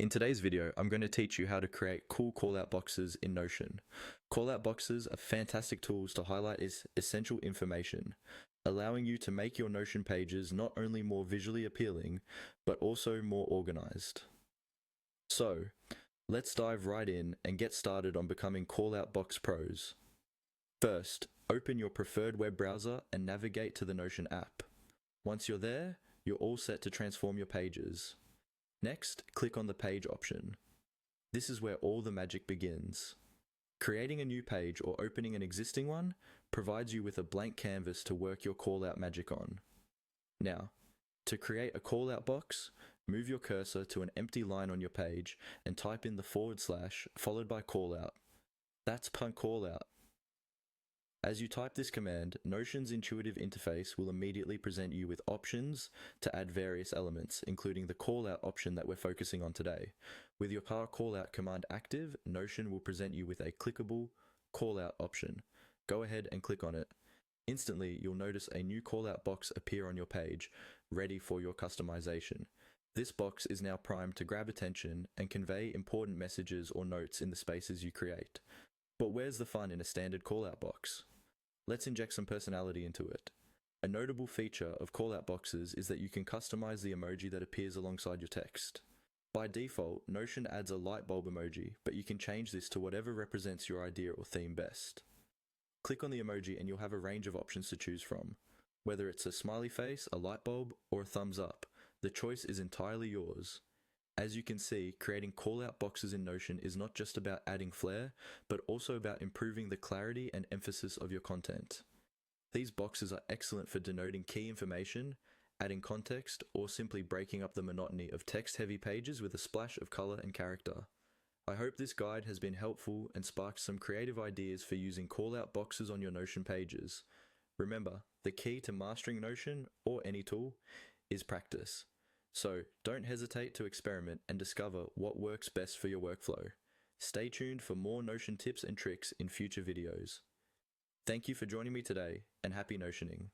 In today's video, I'm going to teach you how to create cool callout boxes in Notion. Callout boxes are fantastic tools to highlight essential information, allowing you to make your Notion pages not only more visually appealing, but also more organized. So, let's dive right in and get started on becoming callout box pros. First, open your preferred web browser and navigate to the Notion app. Once you're there, you're all set to transform your pages. Next, click on the Page option. This is where all the magic begins. Creating a new page or opening an existing one provides you with a blank canvas to work your callout magic on. Now, to create a callout box, move your cursor to an empty line on your page and type in the / followed by callout. That's callout. As you type this command, Notion's intuitive interface will immediately present you with options to add various elements, including the callout option that we're focusing on today. With your callout command active, Notion will present you with a clickable callout option. Go ahead and click on it. Instantly, you'll notice a new callout box appear on your page, ready for your customization. This box is now primed to grab attention and convey important messages or notes in the spaces you create. But where's the fun in a standard callout box? Let's inject some personality into it. A notable feature of callout boxes is that you can customize the emoji that appears alongside your text. By default, Notion adds a light bulb emoji, but you can change this to whatever represents your idea or theme best. Click on the emoji and you'll have a range of options to choose from. Whether it's a smiley face, a light bulb, or a thumbs up, the choice is entirely yours. As you can see, creating callout boxes in Notion is not just about adding flair, but also about improving the clarity and emphasis of your content. These boxes are excellent for denoting key information, adding context, or simply breaking up the monotony of text-heavy pages with a splash of color and character. I hope this guide has been helpful and sparked some creative ideas for using callout boxes on your Notion pages. Remember, the key to mastering Notion, or any tool, is practice. So, don't hesitate to experiment and discover what works best for your workflow. Stay tuned for more Notion tips and tricks in future videos. Thank you for joining me today, and happy Notioning.